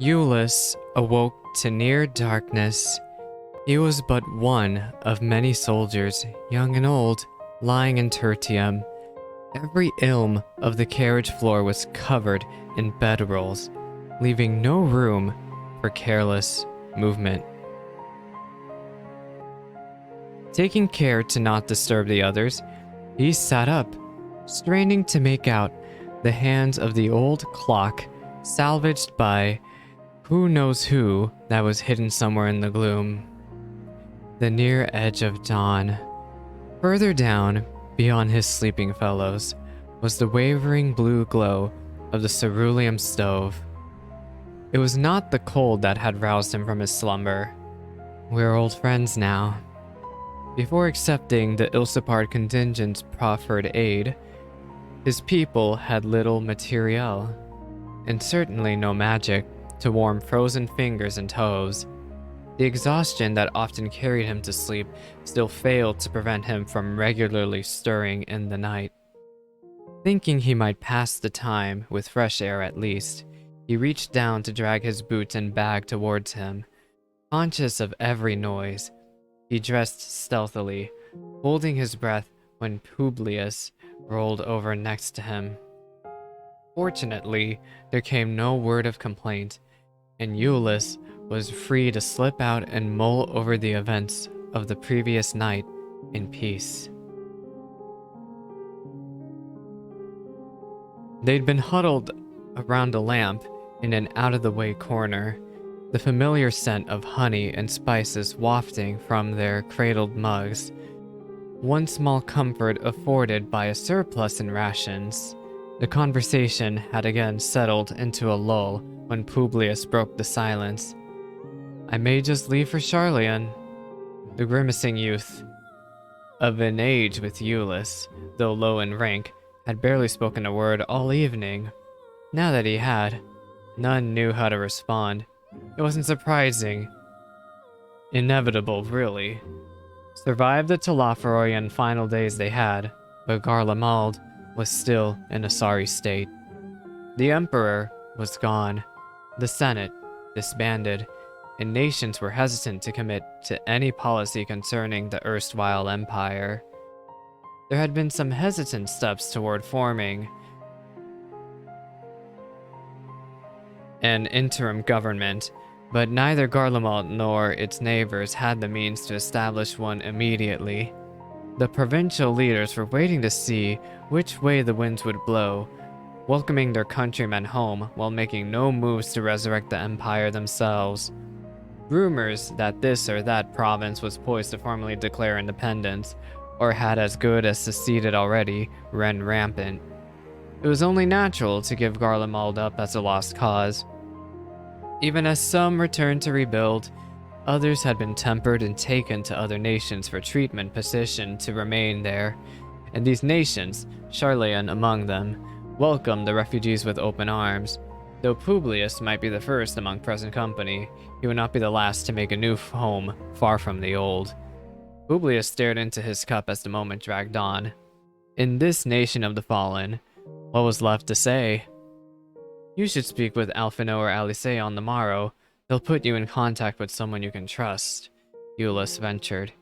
Iulus awoke to near darkness. He was but one of many soldiers, young and old, lying in tertium. Every ilm of the carriage floor was covered in bedrolls, leaving no room for careless movement. Taking care to not disturb the others, he sat up, straining to make out the hands of the old clock salvaged by who knows who that was hidden somewhere in the gloom. The near edge of dawn. Further down, beyond his sleeping fellows, was the wavering blue glow of the cerulean stove. It was not the cold that had roused him from his slumber. We're old friends now. Before accepting the Ilsipard contingent's proffered aid, his people had little materiel, and certainly no magic to warm frozen fingers and toes. The exhaustion that often carried him to sleep still failed to prevent him from regularly stirring in the night. Thinking he might pass the time with fresh air at least, he reached down to drag his boots and bag towards him. Conscious of every noise, he dressed stealthily, holding his breath when Publius rolled over next to him. Fortunately, there came no word of complaint, and Iulus was free to slip out and mull over the events of the previous night in peace. They'd been huddled around a lamp in an out-of-the-way corner, the familiar scent of honey and spices wafting from their cradled mugs, one small comfort afforded by a surplus in rations. The conversation had again settled into a lull when Publius broke the silence. I may just leave for Charlian. The grimacing youth, of an age with Iulus, though low in rank, had barely spoken a word all evening. Now that he had, none knew how to respond. It wasn't surprising. Inevitable, really. Survived the Telophoroian final days they had, but Garlemald was still in a sorry state. The Emperor was gone, the Senate disbanded, and nations were hesitant to commit to any policy concerning the erstwhile empire. There had been some hesitant steps toward forming an interim government, but neither Garlemald nor its neighbors had the means to establish one immediately. The provincial leaders were waiting to see which way the winds would blow, welcoming their countrymen home while making no moves to resurrect the empire themselves. Rumors that this or that province was poised to formally declare independence, or had as good as seceded already, ran rampant. It was only natural to give Garlemald up as a lost cause. Even as some returned to rebuild, others had been tempered and taken to other nations for treatment positioned to remain there, and these nations, Charlian among them, welcomed the refugees with open arms. Though Publius might be the first among present company, he would not be the last to make a new home far from the old. Publius stared into his cup as the moment dragged on. In this nation of the fallen, what was left to say? You should speak with Alphino or Alice on the morrow. They'll put you in contact with someone you can trust, Iulus ventured.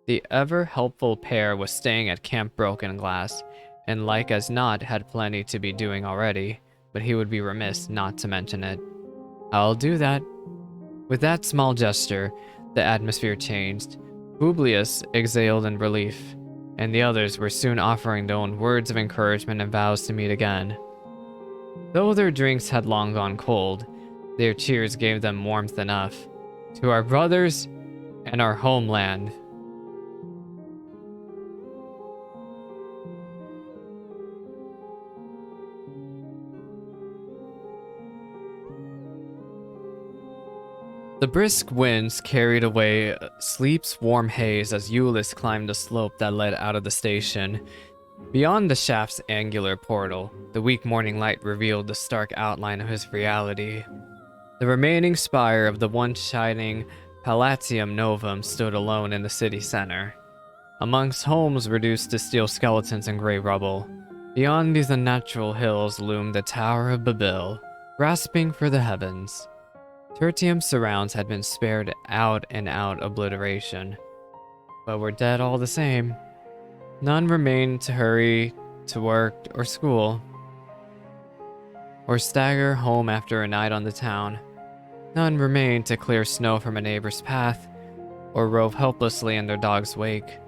The ever-helpful pair was staying at Camp Broken Glass, and like as not had plenty to be doing already, but he would be remiss not to mention it. I'll do that. With that small gesture, the atmosphere changed. Publius exhaled in relief, and the others were soon offering their own words of encouragement and vows to meet again. Though their drinks had long gone cold, their cheers gave them warmth enough. To our brothers and our homeland. The brisk winds carried away sleep's warm haze as Iulus climbed the slope that led out of the station. Beyond the shaft's angular portal, the weak morning light revealed the stark outline of his reality. The remaining spire of the once shining Palatium Novum stood alone in the city center, amongst homes reduced to steel skeletons and gray rubble. Beyond these unnatural hills loomed the Tower of Babil, grasping for the heavens. Tertium's surrounds had been spared out and out obliteration, but were dead all the same. None remained to hurry to work or school, or stagger home after a night on the town. None remained to clear snow from a neighbor's path, or rove helplessly in their dog's wake.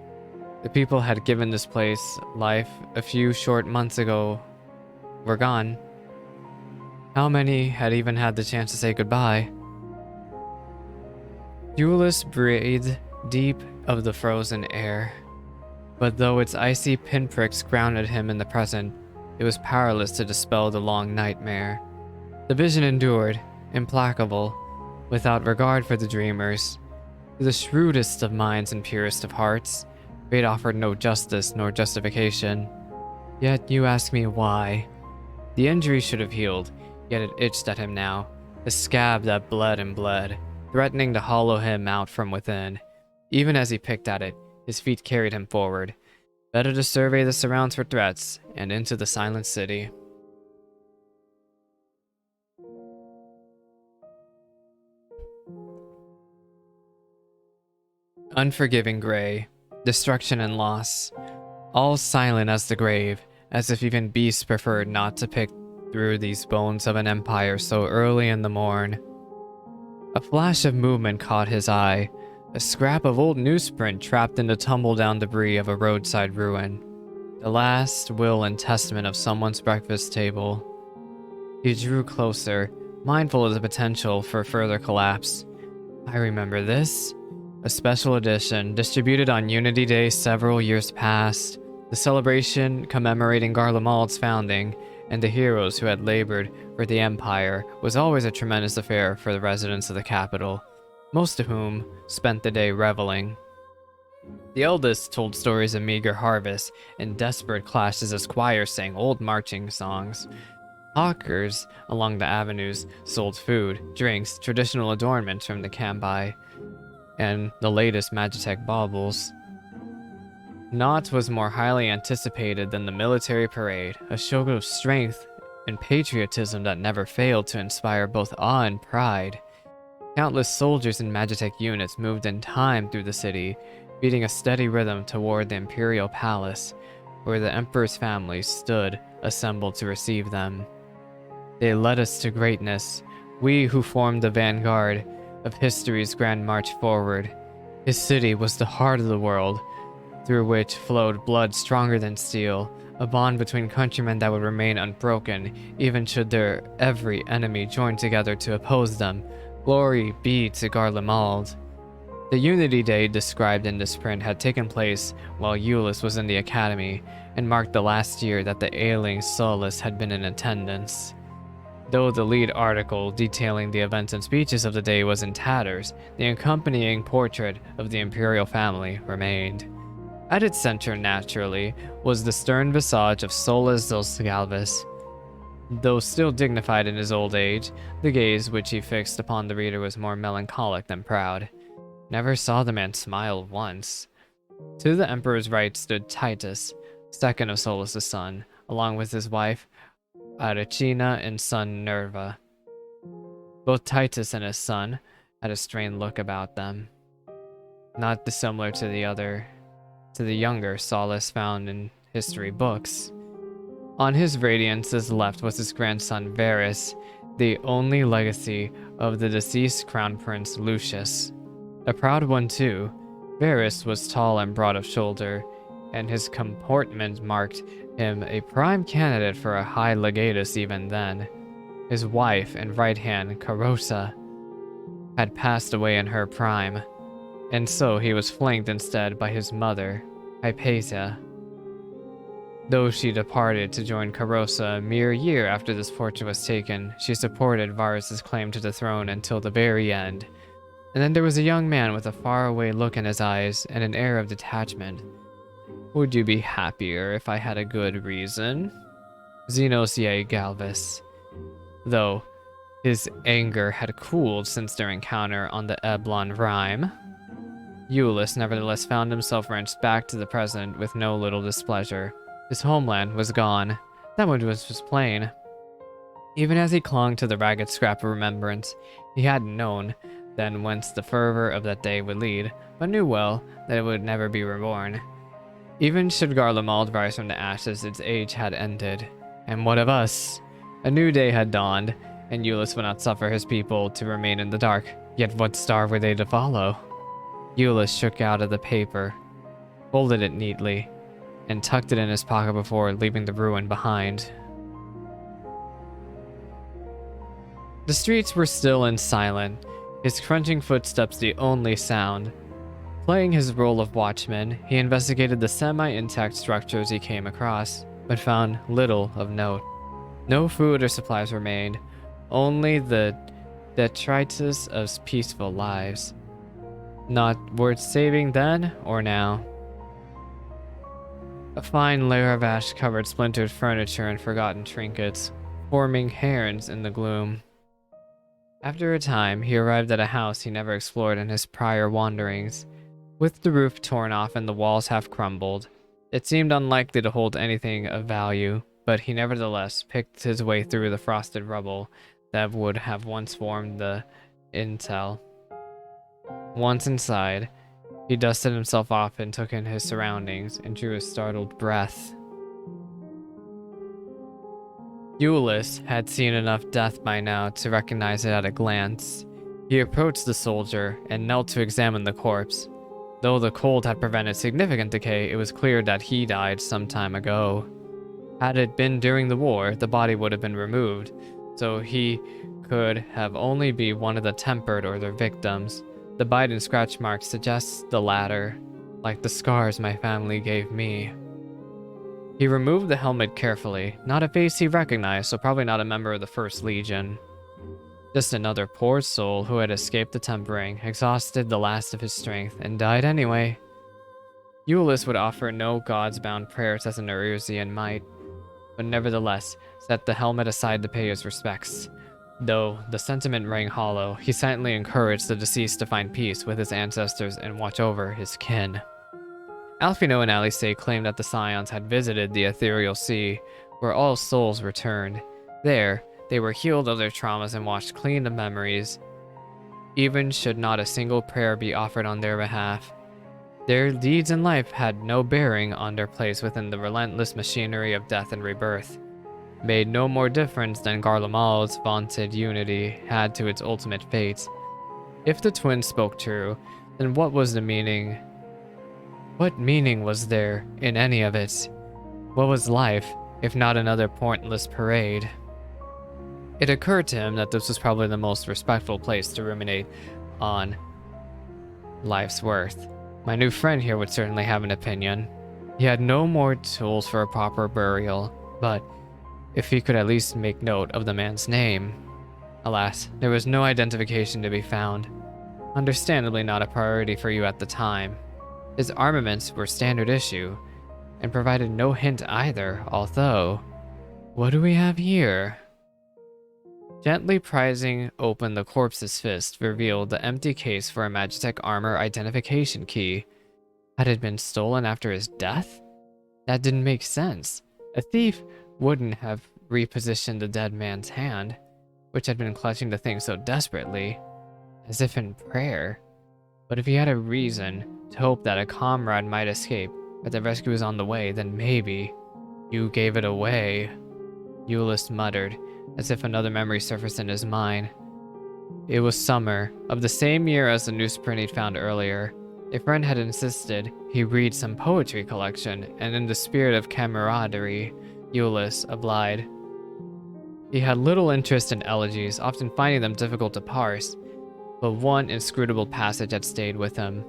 The people had given this place life a few short months ago were gone. How many had even had the chance to say goodbye? Euless breathed deep of the frozen air, but though its icy pinpricks grounded him in the present, it was powerless to dispel the long nightmare. The vision endured, implacable, without regard for the dreamers. To the shrewdest of minds and purest of hearts, fate offered no justice nor justification. Yet you ask me why. The injury should have healed, yet it itched at him now, a scab that bled and bled, threatening to hollow him out from within. Even as he picked at it, his feet carried him forward. Better to survey the surrounds for threats, and into the silent city. Unforgiving gray, destruction and loss, all silent as the grave, as if even beasts preferred not to pick through these bones of an empire so early in the morn. A flash of movement caught his eye, a scrap of old newsprint trapped in the tumble-down debris of a roadside ruin, the last will and testament of someone's breakfast table. He drew closer, mindful of the potential for further collapse. I remember this. A special edition, distributed on Unity Day several years past. The celebration commemorating Garlemald's founding and the heroes who had labored for the Empire was always a tremendous affair for the residents of the capital, most of whom spent the day reveling. The eldest told stories of meager harvests and desperate clashes as choirs sang old marching songs. Hawkers along the avenues sold food, drinks, traditional adornments from the Cambi, and the latest Magitech baubles. Naught was more highly anticipated than the military parade, a show of strength and patriotism that never failed to inspire both awe and pride. Countless soldiers and Magitech units moved in time through the city, beating a steady rhythm toward the Imperial Palace, where the Emperor's family stood assembled to receive them. They led us to greatness, we who formed the vanguard of history's grand march forward. His city was the heart of the world, through which flowed blood stronger than steel, a bond between countrymen that would remain unbroken, even should their every enemy join together to oppose them. Glory be to Garlemald. The Unity Day described in this print had taken place while Euless was in the academy, and marked the last year that the ailing Solus had been in attendance. Though the lead article detailing the events and speeches of the day was in tatters, the accompanying portrait of the imperial family remained. At its center, naturally, was the stern visage of Solus Galvus. Though still dignified in his old age, the gaze which he fixed upon the reader was more melancholic than proud. Never saw the man smile once. To the emperor's right stood Titus, second of Solus' son, along with his wife, Arachina, and son Nerva. Both Titus and his son had a strained look about them, not dissimilar to the younger Solus found in history books. On his radiance's left was his grandson Varus, the only legacy of the deceased crown prince Lucius. A proud one too, Varus was tall and broad of shoulder, and his comportment marked him a prime candidate for a high legatus even then. His wife and right hand, Carosa, had passed away in her prime, and so he was flanked instead by his mother, Hypatia. Though she departed to join Carosa a mere year after this portrait was taken, she supported Varus's claim to the throne until the very end. And then there was a young man with a faraway look in his eyes and an air of detachment. Would you be happier if I had a good reason? Xenosia Galvus. Though his anger had cooled since their encounter on the Eblon Rime, Euless nevertheless found himself wrenched back to the present with no little displeasure. His homeland was gone. That much was plain. Even as he clung to the ragged scrap of remembrance, he hadn't known then whence the fervor of that day would lead, but knew well that it would never be reborn. Even should Garlemald rise from the ashes, its age had ended. And what of us? A new day had dawned, and Euless would not suffer his people to remain in the dark. Yet what star were they to follow? Euless shook out of the paper, folded it neatly, and tucked it in his pocket before leaving the ruin behind. The streets were still and silent, his crunching footsteps the only sound. Playing his role of watchman, he investigated the semi-intact structures he came across, but found little of note. No food or supplies remained, only the detritus of peaceful lives. Not worth saving then or now. A fine layer of ash covered splintered furniture and forgotten trinkets, forming cairns in the gloom. After a time, he arrived at a house he never explored in his prior wanderings. With the roof torn off and the walls half crumbled, it seemed unlikely to hold anything of value, but he nevertheless picked his way through the frosted rubble that would have once formed the intel. Once inside, he dusted himself off and took in his surroundings and drew a startled breath. Euless had seen enough death by now to recognize it at a glance. He approached the soldier and knelt to examine the corpse. Though the cold had prevented significant decay, it was clear that he died some time ago. Had it been during the war, the body would have been removed, so he could have only be one of the tempered or their victims. The bite and scratch marks suggest the latter, like the scars my family gave me. He removed the helmet carefully, not a face he recognized, so probably not a member of the First Legion. Just another poor soul who had escaped the tempering, exhausted the last of his strength, and died anyway. Euless would offer no gods-bound prayers as an Erusian might, but nevertheless set the helmet aside to pay his respects. Though the sentiment rang hollow, he silently encouraged the deceased to find peace with his ancestors and watch over his kin. Alfino and Alice claimed that the Scions had visited the ethereal sea, where all souls returned. There, they were healed of their traumas and washed clean of memories, even should not a single prayer be offered on their behalf. Their deeds in life had no bearing on their place within the relentless machinery of death and rebirth, made no more difference than Garlemald's vaunted unity had to its ultimate fate. If the twins spoke true, then what was the meaning? What meaning was there in any of it? What was life, if not another pointless parade? It occurred to him that this was probably the most respectful place to ruminate on life's worth. My new friend here would certainly have an opinion. He had no more tools for a proper burial, but if he could at least make note of the man's name. Alas, there was no identification to be found. Understandably not a priority for you at the time. His armaments were standard issue, and provided no hint either, although... What do we have here? Gently prizing open the corpse's fist revealed the empty case for a Magitech armor identification key. Had it been stolen after his death? That didn't make sense. A thief wouldn't have repositioned the dead man's hand, which had been clutching the thing so desperately, as if in prayer. But if he had a reason to hope that a comrade might escape, that the rescue was on the way, then maybe... You gave it away, Euless muttered, as if another memory surfaced in his mind. It was summer, of the same year as the newsprint he'd found earlier. A friend had insisted he read some poetry collection, and in the spirit of camaraderie, Euless obliged. He had little interest in elegies, often finding them difficult to parse, but one inscrutable passage had stayed with him.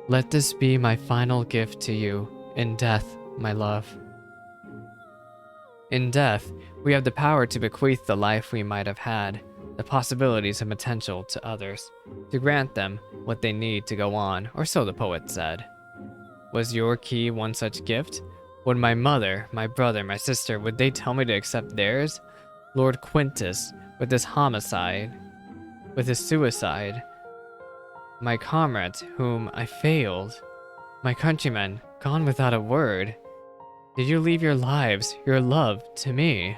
Let this be my final gift to you, in death, my love. In death, we have the power to bequeath the life we might have had, the possibilities and potential to others, to grant them what they need to go on, or so the poet said. Was your key one such gift? Would my mother, my brother, my sister, would they tell me to accept theirs? Lord Quintus, with his homicide, with his suicide, my comrades whom I failed, my countrymen gone without a word. Did you leave your lives, your love, to me?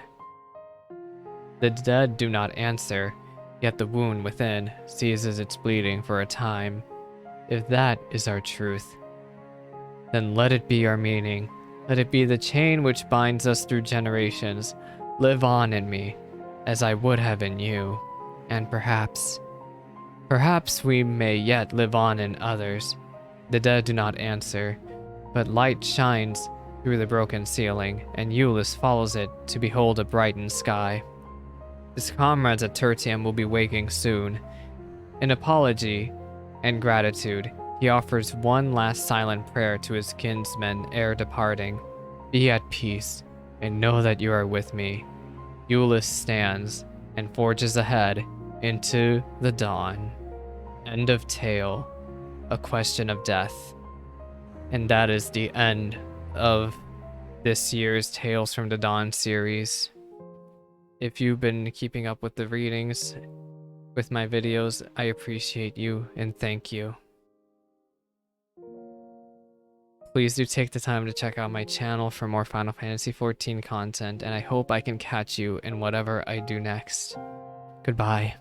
The dead do not answer, yet the wound within ceases its bleeding for a time. If that is our truth, then let it be our meaning. Let it be the chain which binds us through generations. Live on in me, as I would have in you. And perhaps we may yet live on in others. The dead do not answer, but light shines through the broken ceiling, and Euless follows it to behold a brightened sky. His comrades at Tertium will be waking soon. In apology and gratitude, he offers one last silent prayer to his kinsmen ere departing. Be at peace, and know that you are with me. Euless stands and forges ahead into the dawn. End of tale. A question of death. And that is the end of this year's Tales from the Dawn series. If you've been keeping up with the readings, with my videos, I appreciate you and thank you. Please do take the time to check out my channel for more Final Fantasy XIV content, and I hope I can catch you in whatever I do next. Goodbye.